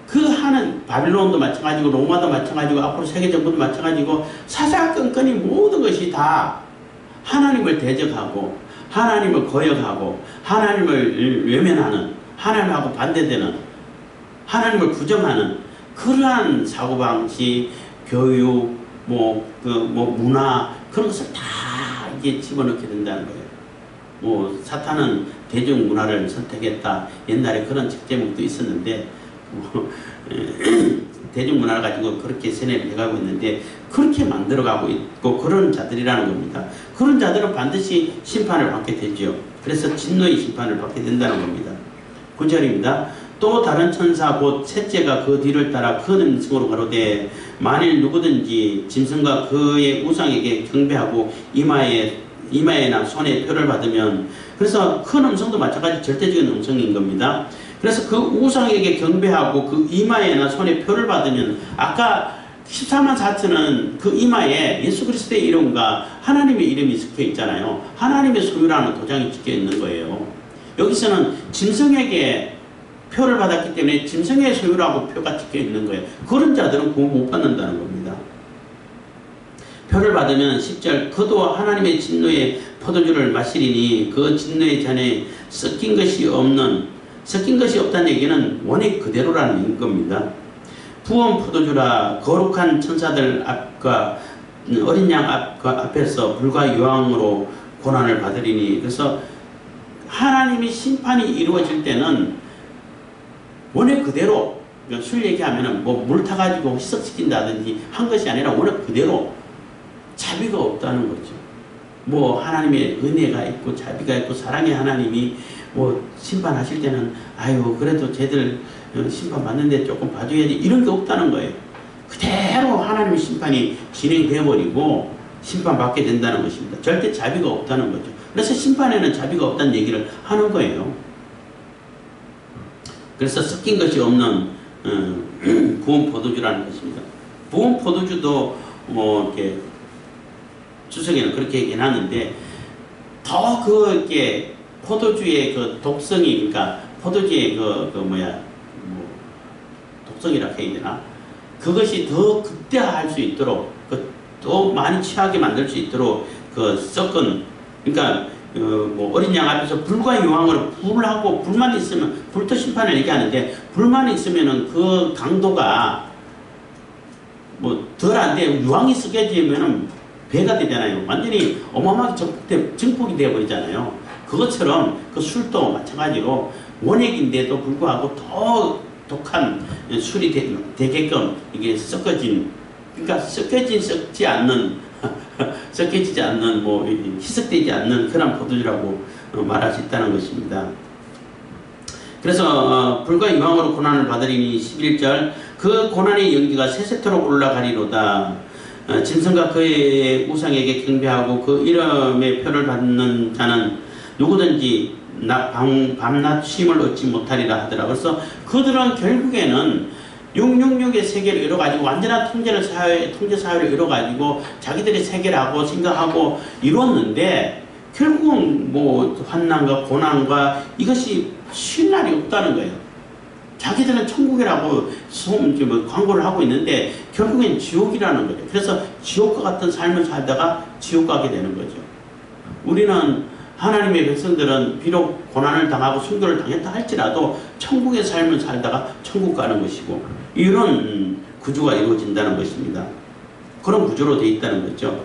그 하는 바빌론도 마찬가지고 로마도 마찬가지고 앞으로 세계정부도 마찬가지고 사사건건이 모든 것이 다 하나님을 대적하고 하나님을 거역하고 하나님을 외면하는, 하나님하고 반대되는, 하나님을 부정하는 그러한 사고방식, 교육, 문화, 그런 것을 다 이게 집어넣게 된다는 거예요. 뭐, 사탄은 대중문화를 선택했다. 옛날에 그런 책 제목도 있었는데, 대중문화를 가지고 그렇게 세뇌를 해가고 있는데, 그렇게 만들어가고 있고, 그런 자들이라는 겁니다. 그런 자들은 반드시 심판을 받게 되죠. 그래서 진노의 심판을 받게 된다는 겁니다. 9절입니다. 또 다른 천사 곧 셋째가 그 뒤를 따라 큰 음성으로 가로되 만일 누구든지 짐승과 그의 우상에게 경배하고 이마에나 손에 표를 받으면, 그래서 큰 음성도 마찬가지 절대적인 음성인 겁니다. 그래서 그 우상에게 경배하고 그 이마에나 손에 표를 받으면, 아까 14만 4천은 그 이마에 예수 그리스도의 이름과 하나님의 이름이 적혀 있잖아요. 하나님의 소유라는 도장이 찍혀 있는 거예요. 여기서는 짐승에게 표를 받았기 때문에 짐승의 소유라고 표가 찍혀 있는 거예요. 그런 자들은 구원 못 받는다는 겁니다. 표를 받으면 10절 그도 하나님의 진노의 포도주를 마시리니 그 진노의 잔에 섞인 것이 없다는 얘기는 원액 그대로라는 겁니다. 부은 포도주라 거룩한 천사들 앞과 어린 양 앞에서 불과 유황으로 고난을 받으리니, 그래서 하나님의 심판이 이루어질 때는 원액 그대로, 그러니까 술 얘기하면은 뭐 물 타가지고 희석시킨다든지 한 것이 아니라 원액 그대로 자비가 없다는 거죠. 뭐 하나님의 은혜가 있고 자비가 있고 사랑의 하나님이 뭐 심판하실 때는 아유 그래도 쟤들 심판 받는데 조금 봐줘야지 이런 게 없다는 거예요. 그대로 하나님의 심판이 진행되어 버리고 심판받게 된다는 것입니다. 절대 자비가 없다는 거죠. 그래서 심판에는 자비가 없다는 얘기를 하는 거예요. 그래서 섞인 것이 없는 부은 포도주라는 것입니다. 부은 포도주도 뭐 이렇게 주석에는 그렇게 해놨는데, 더 이렇게 포도주의 그 독성이, 그러니까 포도주의 독성이라 해야 되나? 그것이 더 극대화할 수 있도록, 또 많이 취하게 만들 수 있도록 섞은, 그러니까 어린 양 앞에서 불과 유황으로 불하고, 불만 있으면 불도 심판을 얘기하는데, 불만 있으면은 그 강도가 뭐 덜 안 돼요. 유황이 섞여지면은 배가 되잖아요. 완전히 어마어마하게 증폭이 되어버리잖아요. 그것처럼 그 술도 마찬가지로 원액인데도 불구하고 더 독한 술이 되게끔 이게 섞어진, 그러니까 섞지 않는 섞여지지 않는, 뭐 희석되지 않는 그런 포도주라고 말할 수 있다는 것입니다. 그래서 불과 유황으로 고난을 받으리니 11절 그 고난의 연기가 세세토록 올라가리로다. 짐승과 그의 우상에게 경배하고 그 이름의 표를 받는 자는 누구든지 밤낮 쉼을 얻지 못하리라 하더라. 그래서 그들은 결국에는 666의 세계를 이뤄가지고 완전한 통제 사회를 이뤄가지고 자기들의 세계라고 생각하고 이뤘는데 결국은 뭐 환난과 고난과 이것이 쉴 날이 없다는 거예요. 자기들은 천국이라고 광고를 하고 있는데 결국엔 지옥이라는 거죠. 그래서 지옥과 같은 삶을 살다가 지옥 가게 되는 거죠. 우리는 하나님의 백성들은 비록 고난을 당하고 순교를 당했다 할지라도 천국의 삶을 살다가 천국 가는 것이고 이런 구조가 이루어진다는 것입니다. 그런 구조로 되어 있다는 거죠.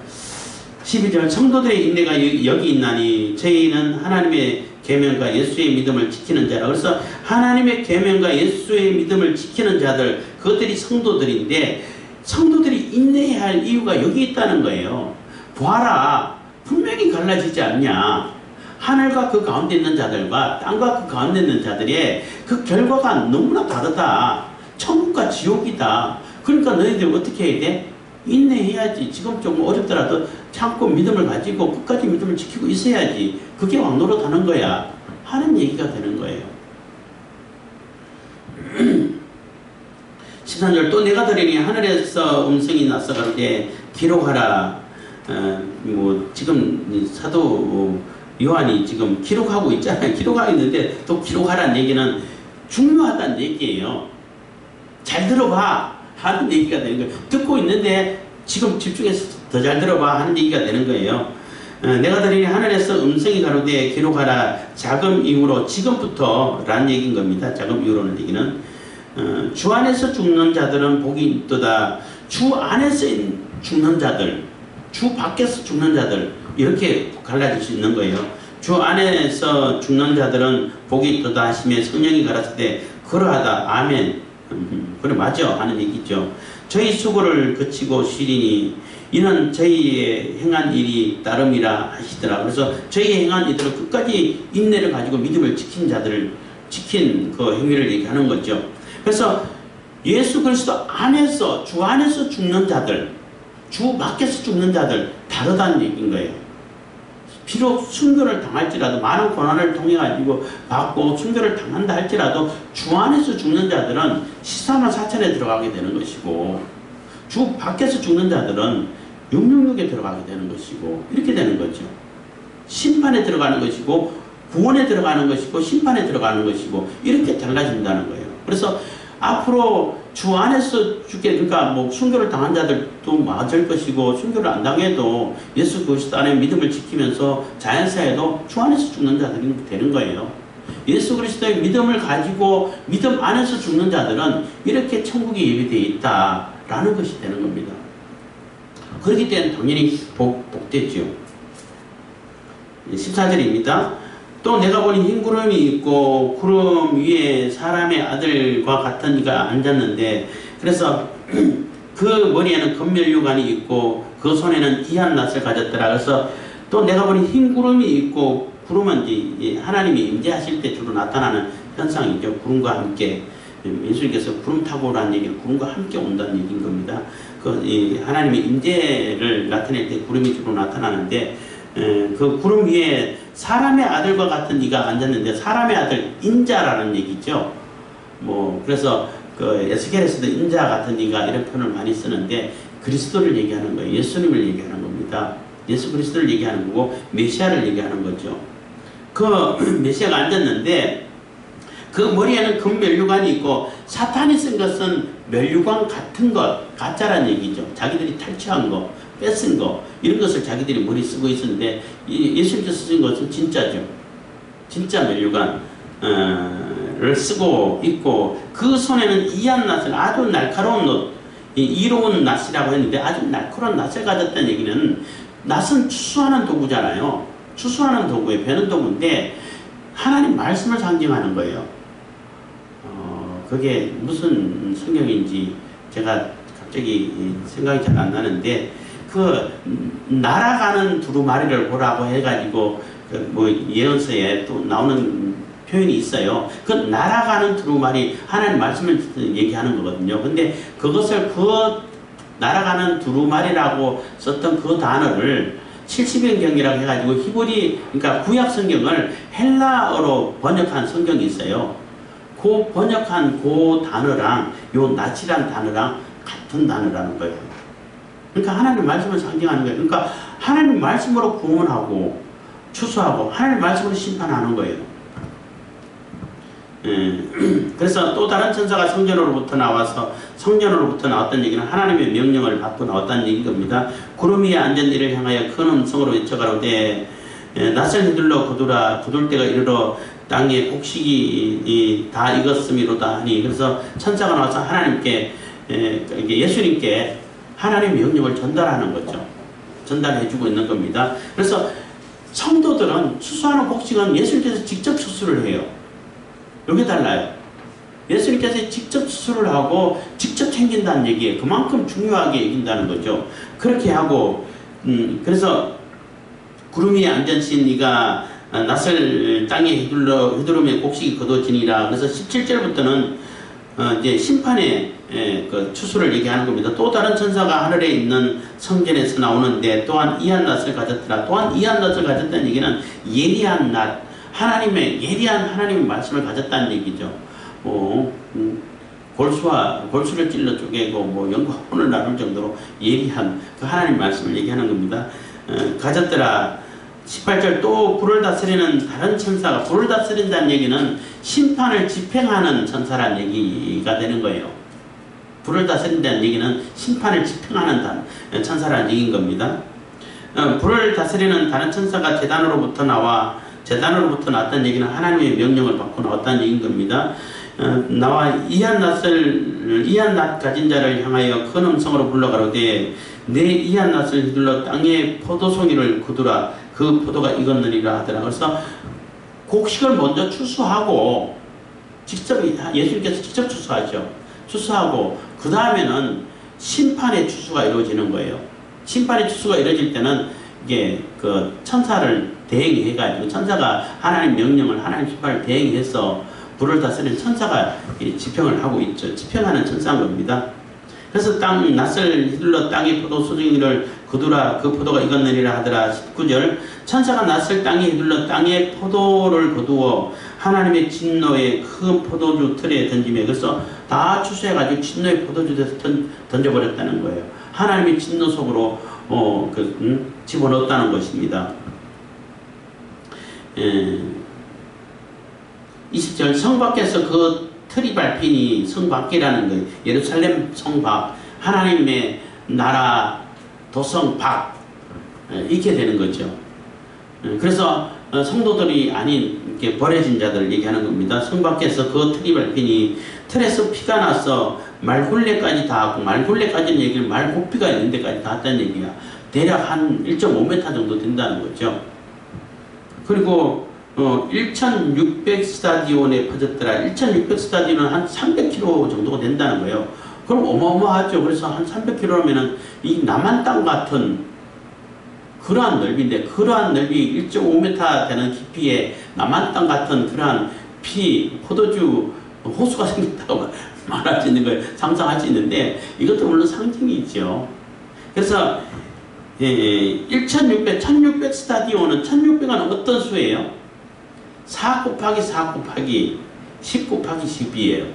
12절 성도들의 인내가 여기 있나니 저희는 하나님의 계명과 예수의 믿음을 지키는 자라. 그래서 하나님의 계명과 예수의 믿음을 지키는 자들, 그것들이 성도들인데 성도들이 인내해야 할 이유가 여기 있다는 거예요. 보아라, 분명히 갈라지지 않냐. 하늘과 그 가운데 있는 자들과 땅과 그 가운데 있는 자들의 그 결과가 너무나 다르다. 천국과 지옥이다. 그러니까 너희들 어떻게 해야 돼? 인내해야지. 지금 조금 어렵더라도 참고 믿음을 가지고 끝까지 믿음을 지키고 있어야지. 그게 왕노릇 하는 거야 하는 얘기가 되는 거예요. 13절 또 내가 들으니 하늘에서 음성이 나서 가로되 기록하라. 뭐 지금 사도 요한이 지금 기록하고 있잖아요. 기록하고 있는데 또 기록하라는 얘기는 중요하다는 얘기예요. 잘 들어봐 하는 얘기가 되는 거예요. 듣고 있는데 지금 집중해서 더 잘 들어봐 하는 얘기가 되는 거예요. 내가 들으니 하늘에서 음성이 가로되 기록하라. 자금 이후로, 지금부터 라는 얘기인 겁니다. 자금 이후로는 얘기는 주 안에서 죽는 자들은 복이 있도다. 주 안에서 죽는 자들, 주 밖에서 죽는 자들, 이렇게 갈라질 수 있는 거예요. 주 안에서 죽는 자들은 복이 있도다 하시며 성령이 가라사대 그러하다. 아멘. 그래 맞아 하는 얘기죠. 저희 수고를 그치고 쉬리니 이는 저희의 행한 일이 따름이라 하시더라. 그래서 저희의 행한 이들은 끝까지 인내를 가지고 믿음을 지킨 자들을 지킨 그 행위를 얘기하는 거죠. 그래서 예수 그리스도 안에서, 주 안에서 죽는 자들, 주 밖에서 죽는 자들 다르다는 얘기인 거예요. 비록 순교를 당할지라도, 많은 고난을 통해 가지고 받고 순교를 당한다 할지라도 주 안에서 죽는 자들은 시사나 사천에 들어가게 되는 것이고, 주 밖에서 죽는 자들은 666에 들어가게 되는 것이고, 이렇게 되는 거죠. 심판에 들어가는 것이고, 구원에 들어가는 것이고, 심판에 들어가는 것이고, 이렇게 달라진다는 거예요. 그래서 앞으로 주 안에서 죽게, 그러니까 뭐 순교를 당한 자들도 맞을 것이고, 순교를 안 당해도 예수 그리스도 안에 믿음을 지키면서 자연사에도 주 안에서 죽는 자들이 되는 거예요. 예수 그리스도의 믿음을 가지고 믿음 안에서 죽는 자들은 이렇게 천국이 예비되어 있다라는 것이 되는 겁니다. 그렇기 때문에 당연히 복되지요. 14절입니다. 또 내가 보니 흰 구름이 있고 구름 위에 사람의 아들과 같은 이가 앉았는데, 그래서 그 머리에는 금면류관이 있고 그 손에는 이한 낫을 가졌더라. 그래서 또 내가 보니 흰 구름이 있고, 구름은 이제 하나님이 임재하실 때 주로 나타나는 현상이죠. 구름과 함께, 예수님께서 구름 타고 오라는 얘기는 구름과 함께 온다는 얘기인 겁니다. 하나님의 임재를 나타낼 때 구름이 주로 나타나는데, 그 구름 위에 사람의 아들과 같은 이가 앉았는데, 사람의 아들 인자라는 얘기죠. 뭐 그래서 그 에스겔에서도 인자 같은 이가 이런 표현을 많이 쓰는데 그리스도를 얘기하는 거예요. 예수님을 얘기하는 겁니다. 예수 그리스도를 얘기하는 거고 메시아를 얘기하는 거죠. 그 메시아가 앉았는데 그 머리에는 금면류관이 있고, 사탄이 쓴 것은 면류관 같은 것, 가짜란 얘기죠. 자기들이 탈취한 거, 뺏은 거, 이런 것을 자기들이 머리 쓰고 있었는데, 예수님께서 쓴 것은 진짜죠. 진짜 면류관을 쓰고 있고, 그 손에는 이한 낫을, 아주 날카로운 낫, 이로운 낫이라고 했는데 아주 날카로운 낫을 가졌다는 얘기는 낫은 추수하는 도구잖아요. 추수하는 도구에 베는 도구인데 하나님 말씀을 상징하는 거예요. 그게 무슨 성경인지 제가 갑자기 생각이 잘 안 나는데 그 날아가는 두루마리를 보라고 해가지고 뭐 예언서에 또 나오는 표현이 있어요. 그 날아가는 두루마리 하나님 말씀을 얘기하는 거거든요. 근데 그것을 그 날아가는 두루마리라고 썼던 그 단어를 70인경이라고 해가지고 히브리 그러니까 구약 성경을 헬라어로 번역한 성경이 있어요. 그 번역한 그 단어랑 요 낫이란 단어랑 같은 단어라는 거예요. 그러니까 하나님 말씀을 상징하는 거예요. 그러니까 하나님 말씀으로 구원하고 추수하고 하나님 말씀으로 심판하는 거예요. 그래서 또 다른 천사가 성전으로부터 나와서 성전으로부터 나왔다는 얘기는 하나님의 명령을 받고 나왔다는 얘기인 겁니다. 구름 위에 앉은 이를 향하여 큰 음성으로 외쳐가로되 낫을 휘둘러 거두라. 거둘 때가 이르러 땅에 곡식이 다 익었음이로다 하니 그래서 천사가 나와서 하나님께 예수님께 하나님의 명령을 전달하는 거죠. 전달해주고 있는 겁니다. 그래서 성도들은 추수하는 곡식은 예수님께서 직접 추수를 해요. 여기 달라요. 예수님께서 직접 추수를 하고 직접 챙긴다는 얘기예요. 그만큼 중요하게 여긴다는 거죠. 그렇게 하고 그래서 구름 위에 앉으신 이가 낫을 땅에 휘두르며 곡식이 거두어지니라. 그래서 17절부터는 이제 심판의 그 추수를 얘기하는 겁니다. 또 다른 천사가 하늘에 있는 성전에서 나오는데 또한 이한 낫을 가졌더라. 또한 이한 낫을 가졌다는 얘기는 예리한 낫, 하나님의 예리한 하나님의 말씀을 가졌다는 얘기죠. 골수를 찔러 쪼개고 뭐 연구혼을 나눌 정도로 예리한 그 하나님 말씀을 얘기하는 겁니다. 가졌더라. 18절 또 불을 다스리는 다른 천사가 불을 다스린다는 얘기는 심판을 집행하는 천사란 얘기가 되는 거예요. 불을 다스린다는 얘기는 심판을 집행하는 천사란 얘기인 겁니다. 불을 다스리는 다른 천사가 제단으로부터 나왔다는 얘기는 하나님의 명령을 받고 나왔다는 얘기인 겁니다. 나와 이한 낫 가진 자를 향하여 큰 음성으로 불러가로되 내 이한 낫을 휘둘러 땅에 포도송이를 거두라. 그 포도가 익었느니라 하더라. 그래서 곡식을 먼저 추수하고 직접 예수님께서 직접 추수하죠. 추수하고 그 다음에는 심판의 추수가 이루어지는 거예요. 심판의 추수가 이루어질 때는 이게 그 천사를 대행해가지고 천사가 하나님 명령을 하나님 심판을 대행해서 불을 다스리는 천사가 집행을 하고 있죠. 집행하는 천사인 겁니다. 그래서 낫을 휘둘러 땅의 포도 수정이를 거두라. 그 포도가 익었느니라 하더라. 19절 천사가 낫을 땅에 휘둘러 땅의 포도를 거두어 하나님의 진노의 큰 포도주 틀에 던지며 그래서 다 추수해가지고 진노의 포도주에서 던져버렸다는 거예요. 하나님의 진노 속으로 집어넣었다는 것입니다. 20절 성 밖에서 그 틀이 밟히니 성 밖이라는 거예요. 예루살렘 성 밖, 하나님의 나라 도성 밖 이렇게 되는 거죠. 그래서 성도들이 아닌 이렇게 버려진 자들을 얘기하는 겁니다. 성 밖에서 그 틀이 밟히니 틀에서 피가 나서 말굴레까지 닿았고 말굴레까지는 얘기는 말고피가 있는 데까지 닿았다는 얘기야. 대략 한 1.5m 정도 된다는 거죠. 그리고 1600 스타디온에 퍼졌더라. 1600 스타디온은 한 300km 정도가 된다는 거예요. 그럼 어마어마하죠. 그래서 한 300km면은 이 남한 땅 같은 그러한 넓이인데 그러한 넓이 1.5m 되는 깊이에 남한 땅 같은 그러한 포도주 호수가 생겼다고 말할 수 있는 거예요. 상상할 수 있는데 이것도 물론 상징이죠. 그래서 1600 스타디온은 1600은 어떤 수예요? 4 곱하기 4 곱하기 10 곱하기 10이에요.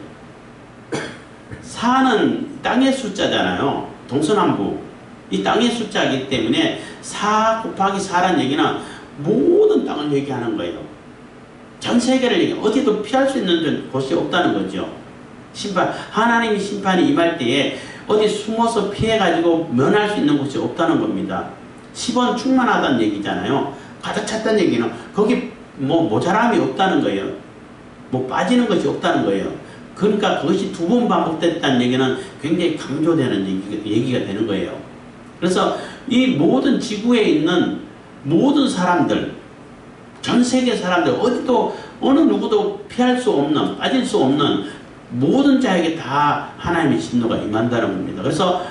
4는 땅의 숫자잖아요. 동서남북. 이 땅의 숫자이기 때문에 4 곱하기 4라는 얘기는 모든 땅을 얘기하는 거예요. 전 세계를 얘기해요. 어디도 피할 수 있는 곳이 없다는 거죠. 하나님의 심판이 임할 때에 어디 숨어서 피해가지고 면할 수 있는 곳이 없다는 겁니다. 10원 충만하다는 얘기잖아요. 가득 찼다는 얘기는 거기 뭐 모자람이 없다는 거예요. 뭐 빠지는 것이 없다는 거예요. 그러니까 그것이 두 번 반복됐다는 얘기는 굉장히 강조되는 얘기가 되는 거예요. 그래서 이 모든 지구에 있는 모든 사람들, 전 세계 사람들, 어디도 어느 누구도 피할 수 없는, 빠질 수 없는 모든 자에게 다 하나님의 진노가 임한다는 겁니다. 그래서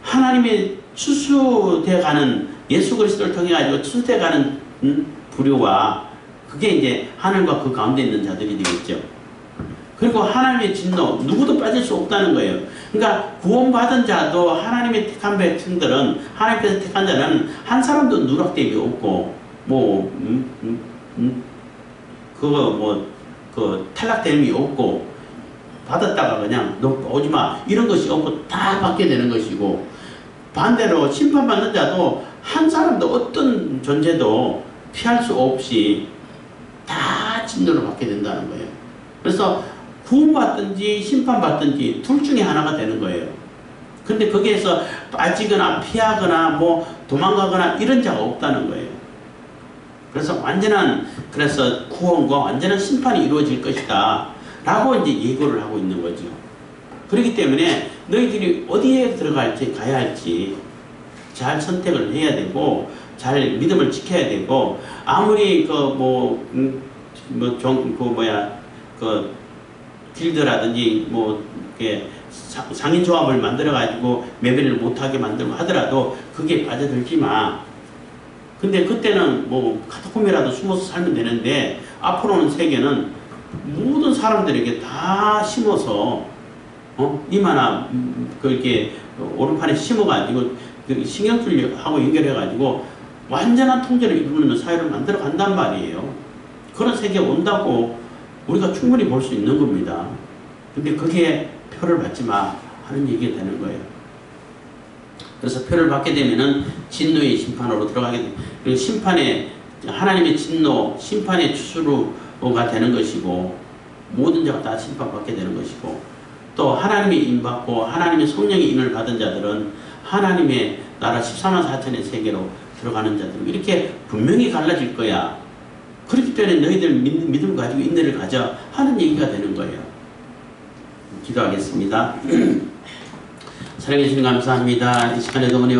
하나님의 추수되어가는 예수 그리스도를 통해 가지고 추수되어가는 부류와 그게 이제 하늘과 그 가운데 있는 자들이 되겠죠. 그리고 하나님의 진노, 누구도 빠질 수 없다는 거예요. 그러니까 구원받은 자도 하나님의 택한 백성들은, 하나님께서 택한 자는 한 사람도 누락됨이 없고, 탈락됨이 없고, 받았다가 그냥 너 오지 마, 이런 것이 없고 다 받게 되는 것이고, 반대로 심판받는 자도 한 사람도 어떤 존재도 피할 수 없이 다 진노를 받게 된다는 거예요. 그래서 구원받든지 심판받든지 둘 중에 하나가 되는 거예요. 근데 거기에서 빠지거나 피하거나 도망가거나 이런 자가 없다는 거예요. 그래서 그래서 구원과 완전한 심판이 이루어질 것이다 라고 이제 예고를 하고 있는 거죠. 그렇기 때문에 너희들이 어디에 가야 할지 잘 선택을 해야 되고, 잘 믿음을 지켜야 되고, 아무리 길드라든지 상인조합을 만들어가지고 매매를 못하게 만들고 하더라도 그게 빠져들지 마. 근데 그때는 카타콤이라도 숨어서 살면 되는데, 앞으로는 세계는 모든 사람들에게 다 심어서 이마나 그렇게 오른판에 심어가지고 신경술하고 연결해가지고 완전한 통제를 이루는 사회를 만들어 간단 말이에요. 그런 세계가 온다고 우리가 충분히 볼 수 있는 겁니다. 근데 그게 표를 받지 마 하는 얘기가 되는 거예요. 그래서 표를 받게 되면은 진노의 심판으로 들어가게 됩니다. 그리고 하나님의 진노, 심판의 추수로가 되는 것이고, 모든 자가 다 심판받게 되는 것이고, 또 하나님의 임받고 하나님의 성령의 임을 받은 자들은 하나님의 나라 14만 4천의 세계로 들어가는 자들, 이렇게 분명히 갈라질 거야. 그렇기 때문에 너희들 믿음 가지고 인내를 가져 하는 얘기가 되는 거예요. 기도하겠습니다. 사랑해 주님 감사합니다. 이 시간에도 은혜